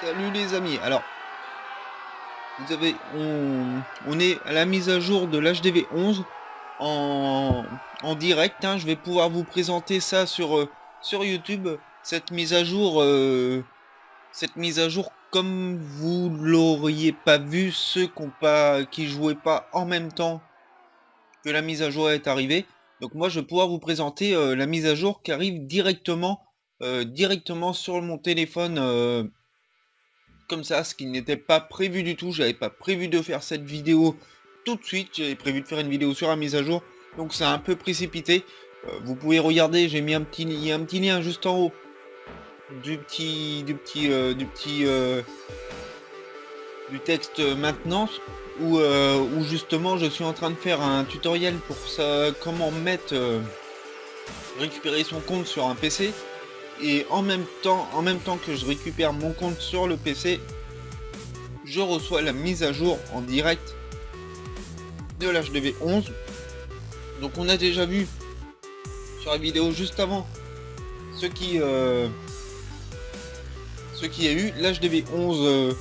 Salut les amis. Alors, on est à la mise à jour de l'HDV 11 en direct, hein. Je vais pouvoir vous présenter ça sur YouTube. Cette mise à jour comme vous l'auriez pas vu, ceux qui jouaient pas en même temps que la mise à jour est arrivée. Donc moi, je vais pouvoir vous présenter la mise à jour qui arrive directement sur mon téléphone. Comme ça, ce qui n'était pas prévu du tout. J'avais pas prévu de faire cette vidéo tout de suite. J'avais prévu de faire une vidéo sur la mise à jour. Donc c'est un peu précipité. Vous pouvez regarder, j'ai mis il y a un petit lien juste en haut du texte maintenance où justement je suis en train de faire un tutoriel pour ça, comment récupérer son compte sur un PC. Et en même temps que je récupère mon compte sur le PC, je reçois la mise à jour en direct de l'HDV 11. Donc on a déjà vu sur la vidéo juste avant ce qui a eu l'HDV 11.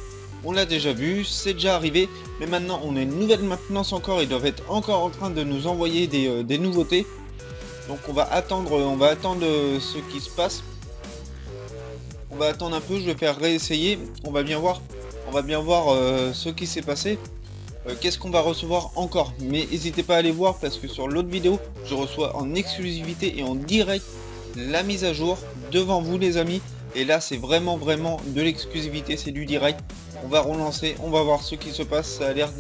On l'a déjà vu, c'est déjà arrivé, mais maintenant on a une nouvelle maintenance encore. Ils doivent être encore en train de nous envoyer des nouveautés. Donc on va attendre ce qui se passe. On va attendre un peu, je vais faire réessayer. On va bien voir ce qui s'est passé. Qu'est-ce qu'on va recevoir encore, mais n'hésitez pas à aller voir parce que sur l'autre vidéo je reçois en exclusivité et en direct la mise à jour devant vous les amis, et là c'est vraiment de l'exclusivité, c'est du direct. On va relancer, on va voir ce qui se passe. Ça a l'air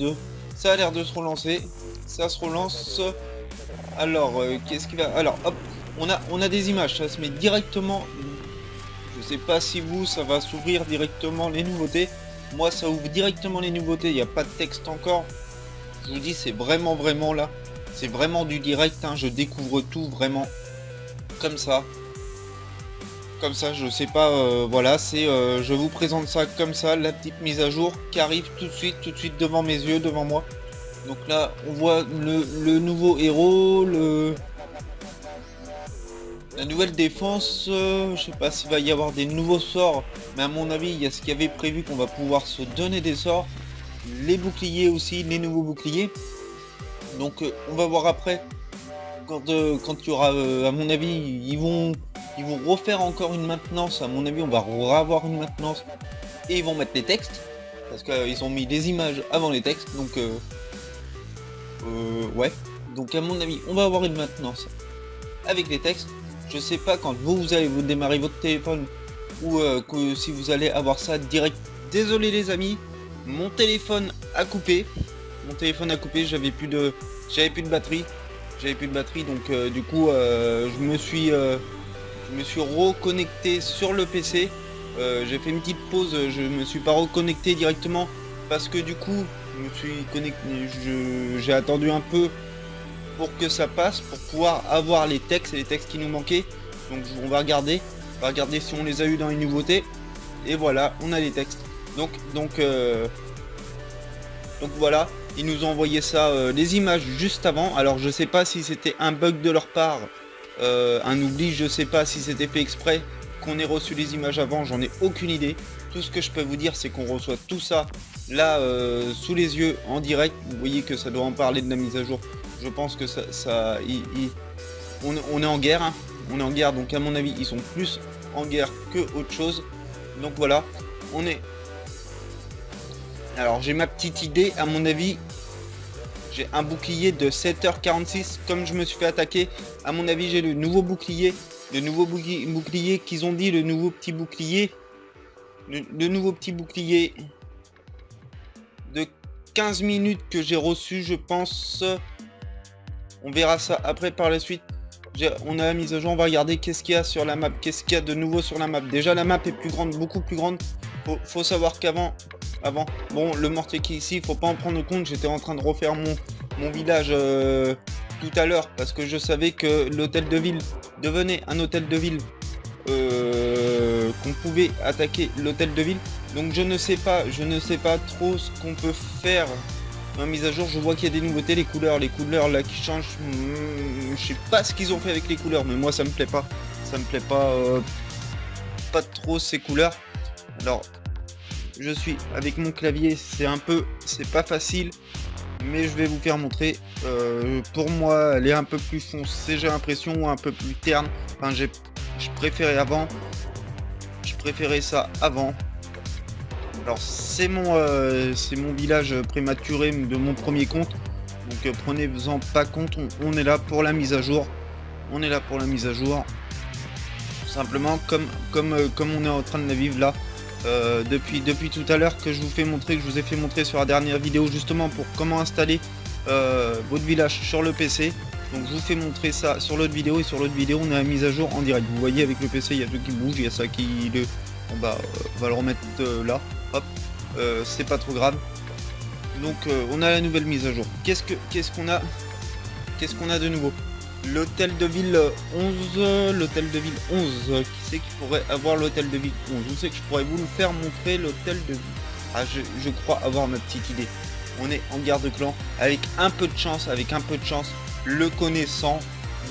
de se relancer, ça se relance. Alors qu'est-ce qui va, alors hop, on a des images, ça se met directement. Je sais pas si ça va s'ouvrir directement les nouveautés. Moi ça ouvre directement les nouveautés, il n'y a pas de texte encore. Je vous dis, c'est vraiment là. C'est vraiment du direct, hein. Je découvre tout vraiment comme ça. Comme ça, je sais pas, voilà, je vous présente ça comme ça, la petite mise à jour qui arrive tout de suite devant mes yeux, devant moi. Donc là, on voit le nouveau héros, la nouvelle défense. Je sais pas s'il va y avoir des nouveaux sorts, mais à mon avis il y a ce qui avait prévu, qu'on va pouvoir se donner des sorts. Les boucliers aussi, les nouveaux boucliers. Donc on va voir après quand il y aura, à mon avis ils vont refaire encore une maintenance. À mon avis on va revoir une maintenance et ils vont mettre les textes parce qu'ils ont mis des images avant les textes. Donc ouais, donc à mon avis on va avoir une maintenance avec les textes. Je sais pas quand vous allez vous démarrer votre téléphone ou si vous allez avoir ça direct. Désolé les amis, mon téléphone a coupé. J'avais plus de batterie. Donc du coup je me suis reconnecté sur le PC. J'ai fait une petite pause, je me suis pas reconnecté directement parce que du coup je me suis connecté, j'ai attendu un peu pour que ça passe, pour pouvoir avoir les textes qui nous manquaient. Donc on va regarder si on les a eu dans les nouveautés, et voilà, on a les textes. Donc voilà, ils nous ont envoyé ça, les images juste avant. Alors je sais pas si c'était un bug de leur part, un oubli, je sais pas si c'était fait exprès qu'on ait reçu les images avant, j'en ai aucune idée. Tout ce que je peux vous dire, c'est qu'on reçoit tout ça là sous les yeux en direct. Vous voyez que ça doit en parler de la mise à jour. Je pense que on est en guerre, hein. On est en guerre, donc à mon avis ils sont plus en guerre que autre chose. Donc voilà, alors j'ai ma petite idée. À mon avis j'ai un bouclier de 7h46. Comme je me suis fait attaquer, à mon avis j'ai le nouveau bouclier qu'ils ont dit, le nouveau petit bouclier de 15 minutes que j'ai reçu, je pense. On verra ça après par la suite. On a la mise à jour, on va regarder qu'est-ce qu'il y a sur la map, qu'est-ce qu'il y a de nouveau sur la map. Déjà la map est plus grande, beaucoup plus grande. Faut savoir qu'avant, bon, le mortier qui est ici, faut pas en prendre compte. J'étais en train de refaire mon village tout à l'heure parce que je savais que l'hôtel de ville devenait un hôtel de ville, qu'on pouvait attaquer l'hôtel de ville. Donc je ne sais pas trop ce qu'on peut faire. Ma mise à jour, je vois qu'il y a des nouveautés, les couleurs là qui changent. Je sais pas ce qu'ils ont fait avec les couleurs, mais moi ça me plaît pas. Pas trop ces couleurs. Alors je suis avec mon clavier, c'est pas facile, mais je vais vous faire montrer. Pour moi, elle est un peu plus foncée, j'ai l'impression, un peu plus terne. Enfin, je préférais avant. Je préférais ça avant. Alors c'est mon village prématuré de mon premier compte. Donc prenez-en pas compte, on est là pour la mise à jour. On est là pour la mise à jour. Simplement comme on est en train de la vivre là. Depuis tout à l'heure que je vous ai fait montrer sur la dernière vidéo justement pour comment installer votre village sur le PC. Donc je vous fais montrer ça sur l'autre vidéo, et sur l'autre vidéo on a la mise à jour en direct. Vous voyez avec le PC il y a tout qui bouge, il y a ça qui on va le remettre là, hop, c'est pas trop grave. Donc on a la nouvelle mise à jour. Qu'est-ce qu'on a de nouveau? L'hôtel de ville 11, l'hôtel de ville 11, qui c'est qui pourrait avoir l'hôtel de ville 11? Je sais que je pourrais vous le faire montrer, l'hôtel de ville. Ah, je crois avoir ma petite idée. On est en guerre de clan, avec un peu de chance, le connaissant,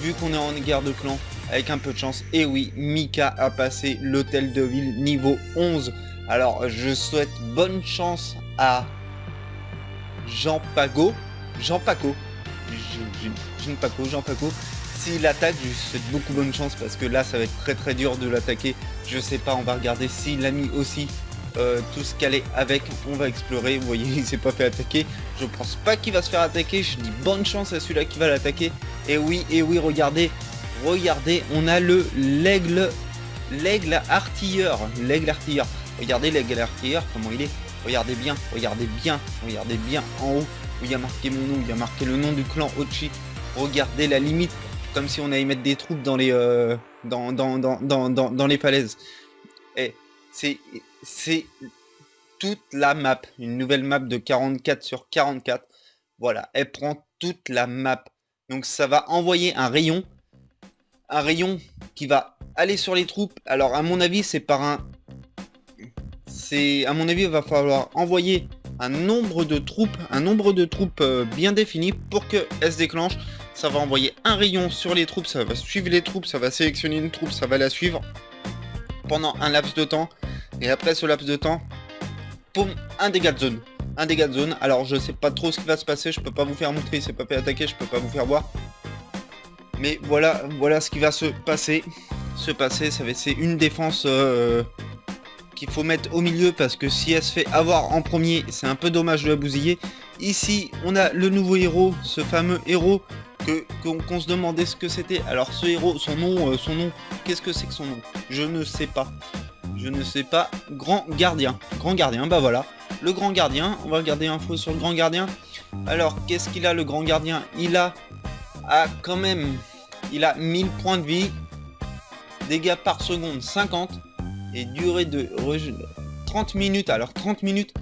vu qu'on est en guerre de clan, avec un peu de chance, et oui, Mika a passé l'hôtel de ville niveau 11. Alors, je souhaite bonne chance à Jean Paco. S'il attaque, je lui souhaite beaucoup bonne chance parce que là ça va être très dur de l'attaquer. Je sais pas, on va regarder s'il a mis aussi tout ce qu'elle est avec. On va explorer. Vous voyez, il s'est pas fait attaquer. Je pense pas qu'il va se faire attaquer. Je dis bonne chance à celui-là qui va l'attaquer. Et oui, regardez, on a l'aigle artilleur. Regardez l'aigle artilleur, comment il est. Regardez bien en haut où il y a marqué mon nom, il y a marqué le nom du clan Ochi. Regardez la limite, comme si on allait mettre des troupes dans les dans les falaises. Et c'est toute la map, une nouvelle map de 44 sur 44. Voilà, elle prend toute la map. Donc ça va envoyer un rayon qui va aller sur les troupes. Alors à mon avis, à mon avis, il va falloir envoyer un nombre de troupes bien défini pour que elle se déclenche. Ça va envoyer un rayon sur les troupes, ça va suivre les troupes, ça va sélectionner une troupe, ça va la suivre pendant un laps de temps. Et après ce laps de temps, boum, un dégât de zone. Alors je sais pas trop ce qui va se passer, je peux pas vous faire montrer, il s'est pas fait attaquer, je peux pas vous faire voir. Mais voilà ce qui va se passer. C'est une défense qu'il faut mettre au milieu, parce que si elle se fait avoir en premier, c'est un peu dommage de la bousiller. Ici on a le nouveau héros, ce fameux héros qu'on se demandait ce que c'était. Alors ce héros, son nom, qu'est-ce que c'est que son nom? Je ne sais pas. Grand gardien, bah voilà, le grand gardien. On va regarder info sur le grand gardien. Alors qu'est-ce qu'il a, le grand gardien? Il a quand même, il a 1000 points de vie, dégâts par seconde 50, et durée de 30 minutes. Alors 30 minutes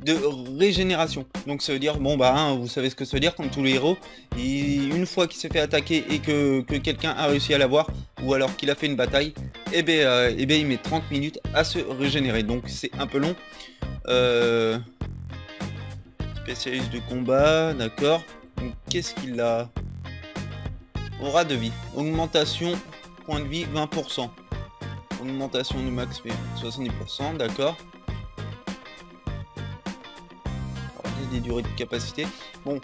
de régénération. Donc ça veut dire, bon bah vous savez ce que ça veut dire, comme tous les héros, une fois qu'il s'est fait attaquer et que quelqu'un a réussi à l'avoir, ou alors qu'il a fait une bataille, et ben il met 30 minutes à se régénérer. Donc c'est un peu long. Spécialiste de combat, d'accord. Donc qu'est-ce qu'il a? Aura de vie, augmentation, point de vie 20%, augmentation du max 70%, d'accord. Des durées de capacité. Bon,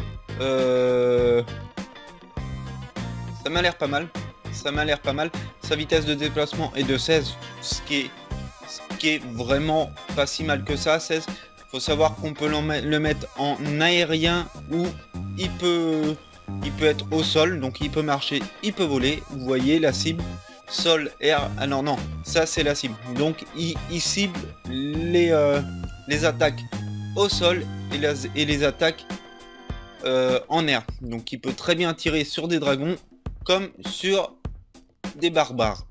ça m'a l'air pas mal. Sa vitesse de déplacement est de 16, ce qui est vraiment pas si mal que ça. 16. Faut savoir qu'on peut le mettre en aérien, ou il peut être au sol, donc il peut marcher, il peut voler. Vous voyez la cible, sol, air. Ah non, ça c'est la cible. Donc il cible les attaques au sol et les attaques en air. Donc il peut très bien tirer sur des dragons comme sur des barbares.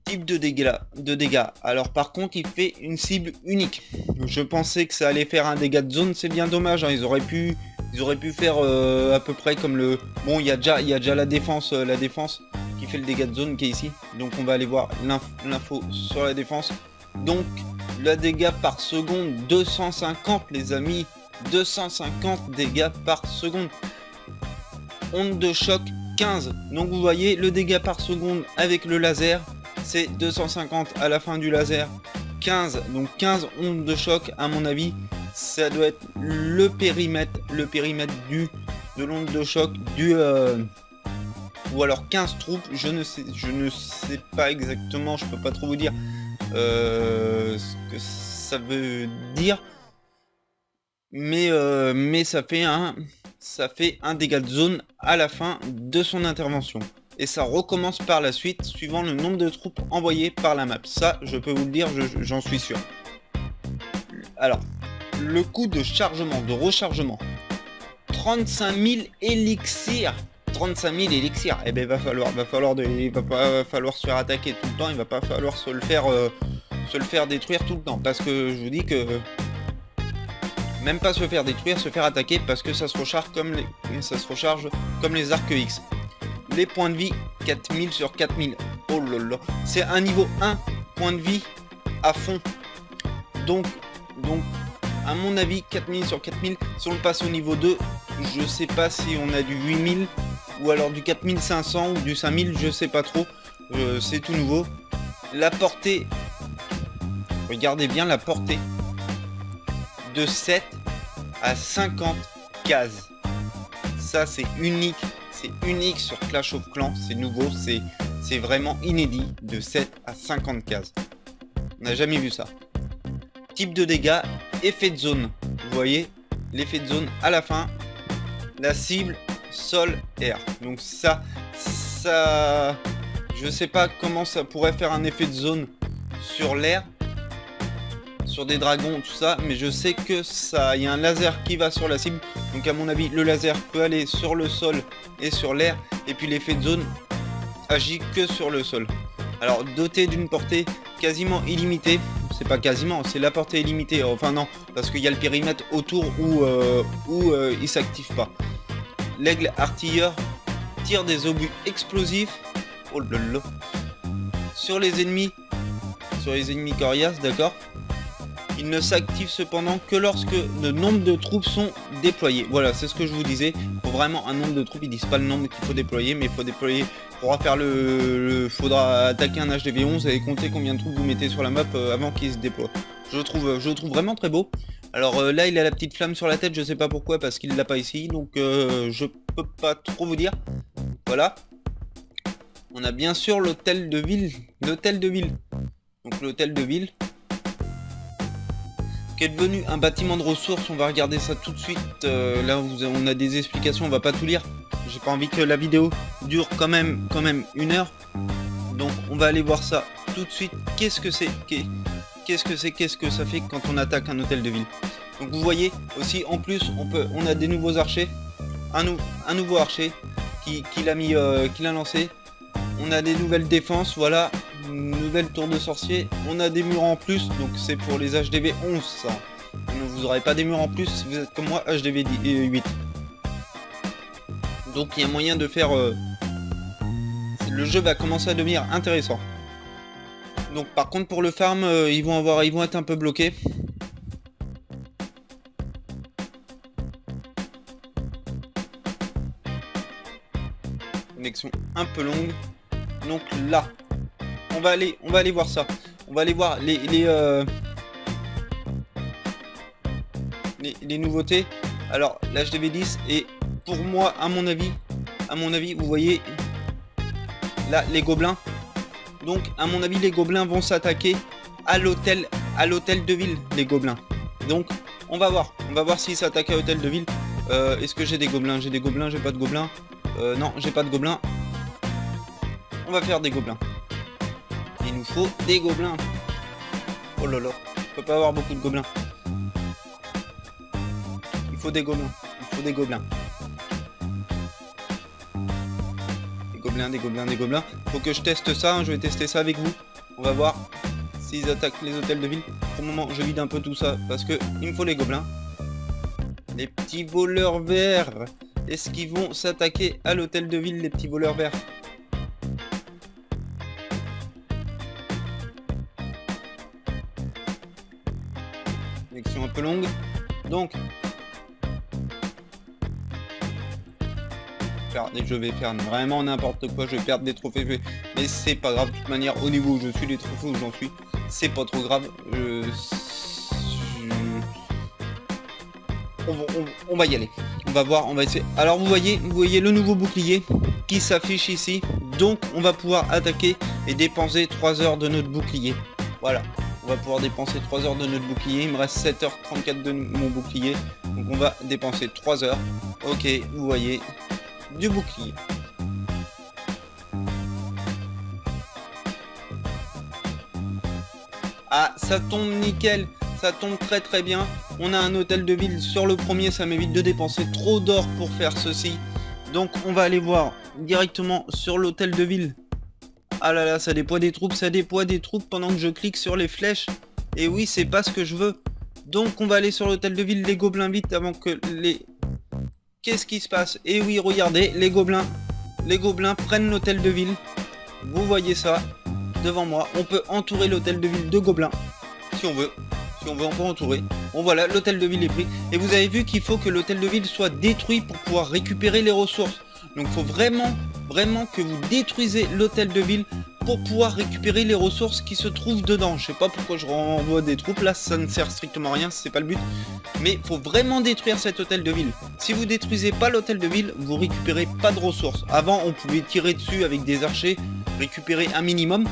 Type de dégâts. Alors par contre il fait une cible unique. Je pensais que ça allait faire un dégât de zone, c'est bien dommage, hein. Ils auraient pu faire à peu près comme le... Bon, il y a déjà la défense qui fait le dégât de zone qui est ici. Donc on va aller voir l'info sur la défense. Donc le dégât par seconde 250 les amis, 250 dégâts par seconde. Onde de choc 15. Donc vous voyez le dégât par seconde avec le laser, c'est 250 à la fin du laser, 15, donc 15 ondes de choc, à mon avis, ça doit être le périmètre de l'onde de choc du... ou alors 15 troupes, je ne sais pas exactement, je peux pas trop vous dire ce que ça veut dire, mais ça fait un dégât de zone à la fin de son intervention. Et ça recommence par la suite, suivant le nombre de troupes envoyées par la map. Ça, je peux vous le dire, j'en suis sûr. Alors, le coût de chargement, de rechargement, 35 000 élixirs. 35 000 élixirs. Eh ben, va falloir pas falloir se faire attaquer tout le temps. Il va pas falloir se le faire détruire tout le temps. Parce que je vous dis que même pas se faire détruire, se faire attaquer, parce que ça se recharge comme les arcs X. Les points de vie, 4000 sur 4000. Oh là là. C'est un niveau 1 point de vie à fond. Donc, à mon avis, 4000 sur 4000. Si on le passe au niveau 2, je sais pas si on a du 8000 ou alors du 4500 ou du 5000, je sais pas trop. C'est tout nouveau. La portée, regardez bien la portée, de 7 à 50 cases. Ça, c'est unique. C'est unique sur Clash of Clans, c'est nouveau, c'est vraiment inédit, de 7 à 50 cases. On n'a jamais vu ça. Type de dégâts, effet de zone. Vous voyez, l'effet de zone à la fin, la cible, sol, air. Donc ça, je sais pas comment ça pourrait faire un effet de zone sur l'air, sur des dragons, tout ça, mais je sais que ça, il y a un laser qui va sur la cible. Donc à mon avis, le laser peut aller sur le sol et sur l'air, et puis l'effet de zone agit que sur le sol. Alors doté d'une portée quasiment illimitée, c'est pas quasiment, c'est la portée illimitée, enfin non, parce qu'il y a le périmètre autour où il s'active pas. L'aigle artilleur tire des obus explosifs, oh là là, sur les ennemis coriaces, d'accord. Il ne s'active cependant que lorsque le nombre de troupes sont déployées. Voilà, c'est ce que je vous disais. Faut vraiment un nombre de troupes. Ils disent pas le nombre qu'il faut déployer, mais il faut déployer. Faudra attaquer un HDV11 et compter combien de troupes vous mettez sur la map avant qu'il se déploie. Je le trouve vraiment très beau. Alors là, il a la petite flamme sur la tête. Je sais pas pourquoi, parce qu'il l'a pas ici. Donc je peux pas trop vous dire. Voilà. On a bien sûr l'hôtel de ville. Donc l'hôtel de ville, qui est devenu un bâtiment de ressources. On va regarder ça tout de suite. Là on a des explications, on va pas tout lire. J'ai pas envie que la vidéo dure quand même 1 heure. Donc on va aller voir ça tout de suite. Qu'est-ce que que ça fait quand on attaque un hôtel de ville. Donc vous voyez aussi, en plus on a des nouveaux archers. Un nouveau archer qu'il a lancé. On a des nouvelles défenses, voilà. Une nouvelle tour de sorcier. On a des murs en plus, donc c'est pour les HDV 11 ça. Vous n'aurez pas des murs en plus si vous êtes comme moi HDV 8. Donc il y a moyen de faire... le jeu va commencer à devenir intéressant. Donc par contre pour le farm, ils vont être un peu bloqués. Connexion un peu longue. Donc là, on va aller voir ça. On va aller voir les nouveautés. Alors l'HDV10 est pour moi, à mon avis, vous voyez là les gobelins. Donc à mon avis les gobelins vont s'attaquer à l'hôtel de ville, les gobelins. Donc on va voir s'ils s'attaquent à l'hôtel de ville. Est-ce que j'ai des gobelins? J'ai des gobelins, j'ai pas de gobelins. Non, j'ai pas de gobelins. On va faire des gobelins. Il nous faut des gobelins. Oh là là, on peut pas avoir beaucoup de gobelins. Il faut des gobelins. Des gobelins. Des gobelins. Faut que je teste ça, hein. Je vais tester ça avec vous. On va voir s'ils attaquent les hôtels de ville. Pour le moment, je vide un peu tout ça parce que il me faut les gobelins. Les petits voleurs verts. Est-ce qu'ils vont s'attaquer à l'hôtel de ville, les petits voleurs verts? Connexion un peu longue. Donc, je vais faire vraiment n'importe quoi, je vais perdre des trophées, mais c'est pas grave, de toute manière, au niveau où je suis, les trophées où j'en suis, c'est pas trop grave. On va y aller. On va voir, on va essayer. Alors vous voyez le nouveau bouclier qui s'affiche ici. Donc on va pouvoir attaquer et dépenser 3 heures de notre bouclier. Voilà. On va pouvoir dépenser 3 heures de notre bouclier. Il me reste 7h34 de mon bouclier. Donc on va dépenser 3 heures. Ok, vous voyez, du bouclier. Ah, ça tombe nickel. Ça tombe très très bien. On a un hôtel de ville sur le premier. Ça m'évite de dépenser trop d'or pour faire ceci. Donc on va aller voir directement sur l'hôtel de ville. Ah là là, ça déploie des troupes, pendant que je clique sur les flèches. Et oui, c'est pas ce que je veux. Donc on va aller sur l'hôtel de ville, les gobelins vite avant que les... Qu'est-ce qui se passe? Et oui, regardez, les gobelins prennent l'hôtel de ville. Vous voyez ça devant moi. On peut entourer l'hôtel de ville de gobelins. Si on veut. Si on veut, on peut entourer. Bon voilà, l'hôtel de ville est pris. Et vous avez vu qu'il faut que l'hôtel de ville soit détruit pour pouvoir récupérer les ressources. Donc il faut vraiment que vous détruisez l'hôtel de ville pour pouvoir récupérer les ressources qui se trouvent dedans. Je sais pas pourquoi je renvoie des troupes là, ça ne sert strictement à rien, c'est pas le but. Mais il faut vraiment détruire cet hôtel de ville. Si vous détruisez pas l'hôtel de ville, vous récupérez pas de ressources. Avant on pouvait tirer dessus avec des archers, récupérer un minimum.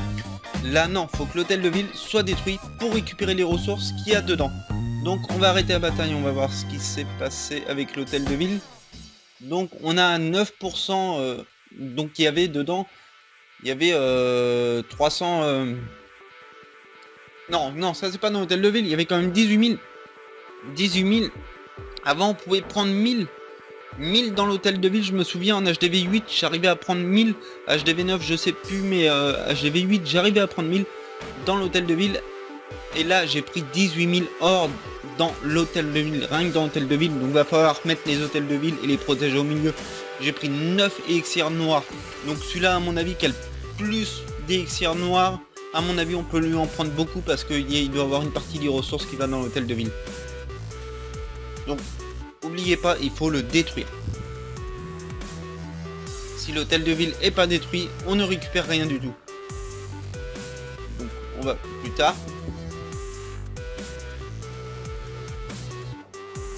Là non, faut que l'hôtel de ville soit détruit pour récupérer les ressources qu'il y a dedans. Donc on va arrêter la bataille, on va voir ce qui s'est passé avec l'hôtel de ville. Donc on a un 9%, donc il y avait dedans, il y avait 300... Non, ça c'est pas dans l'hôtel de ville, il y avait quand même 18 000. Avant on pouvait prendre 1000 dans l'hôtel de ville, je me souviens en HDV 8 j'arrivais à prendre 1000, HDV 9 je sais plus, mais HDV 8 j'arrivais à prendre 1000 dans l'hôtel de ville. Et là j'ai pris 18 000 or dans l'hôtel de ville, rien que dans l'hôtel de ville. Donc va falloir mettre les hôtels de ville et les protéger au milieu. J'ai pris 9 élixirs noirs. Donc celui-là à mon avis qui a le plus d'élixirs noirs, à mon avis on peut lui en prendre beaucoup parce qu'il doit avoir une partie des ressources qui va dans l'hôtel de ville. Donc n'oubliez pas, il faut le détruire. Si l'hôtel de ville est pas détruit, on ne récupère rien du tout. Donc on va plus tard.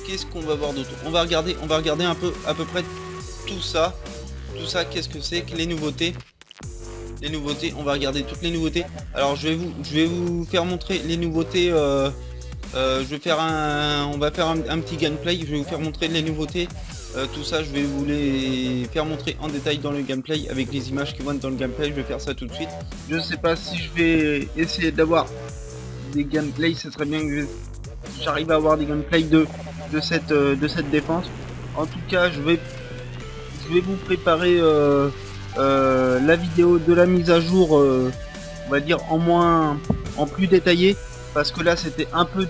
Qu'est-ce qu'on va voir d'autre? On va regarder un peu à peu près tout ça. Tout ça, qu'est-ce que c'est que les nouveautés? Les nouveautés, on va regarder toutes les nouveautés. Alors je vais vous faire montrer les nouveautés. On va faire un petit gameplay. Je vais vous faire montrer les nouveautés. Tout ça, je vais vous les faire montrer en détail dans le gameplay avec les images qui vont être dans le gameplay. Je vais faire ça tout de suite. Je ne sais pas si je vais essayer d'avoir des gameplays. Ce serait bien que j'arrive à avoir des gameplays de cette défense. En tout cas, je vais vous préparer la vidéo de la mise à jour, on va dire en plus détaillé, parce que là c'était un peu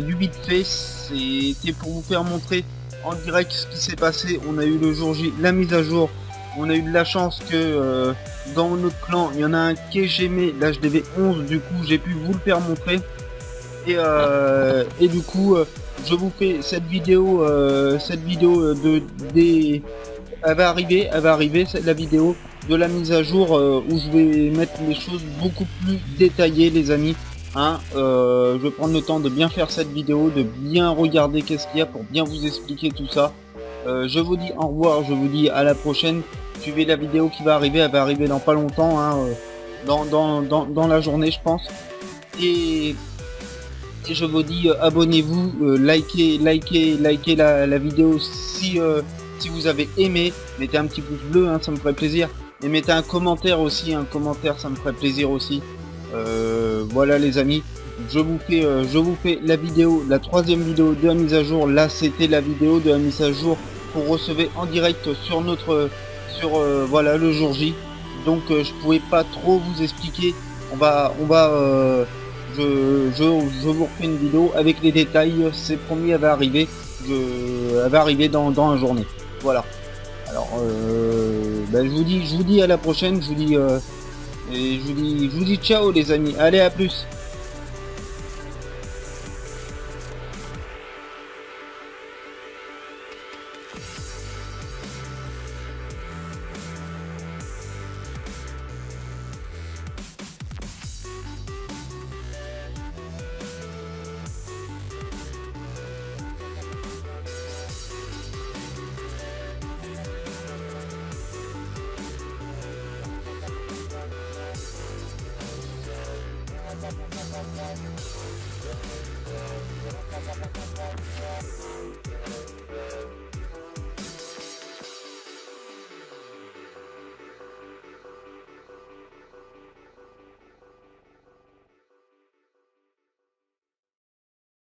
du vite fait. C'était pour vous faire montrer en direct ce qui s'est passé. On a eu le jour J la mise à jour. On a eu de la chance que dans notre clan il y en a un qui est gémé l'HDV 11, du coup j'ai pu vous le faire montrer. Et du coup je vous fais cette vidéo elle va arriver la vidéo de la mise à jour où je vais mettre les choses beaucoup plus détaillées les amis. Je vais prendre le temps de bien faire cette vidéo, de bien regarder qu'est-ce qu'il y a pour bien vous expliquer tout ça. Je vous dis au revoir, je vous dis à la prochaine. Suivez la vidéo qui va arriver, elle va arriver dans pas longtemps, dans la journée je pense. Et je vous dis abonnez-vous, likez la vidéo si vous avez aimé, mettez un petit pouce bleu, ça me ferait plaisir. Et mettez un commentaire aussi, ça me ferait plaisir aussi. Voilà les amis, je vous fais la vidéo, la troisième vidéo de la mise à jour. Là c'était la vidéo de la mise à jour qu'on recevait en direct sur voilà le jour J. Donc je pouvais pas trop vous expliquer. Je vous refais une vidéo avec les détails. C'est promis, elle va arriver. Elle va arriver dans la journée. Voilà. Alors je vous dis à la prochaine. Je vous dis ciao les amis. Allez, à plus.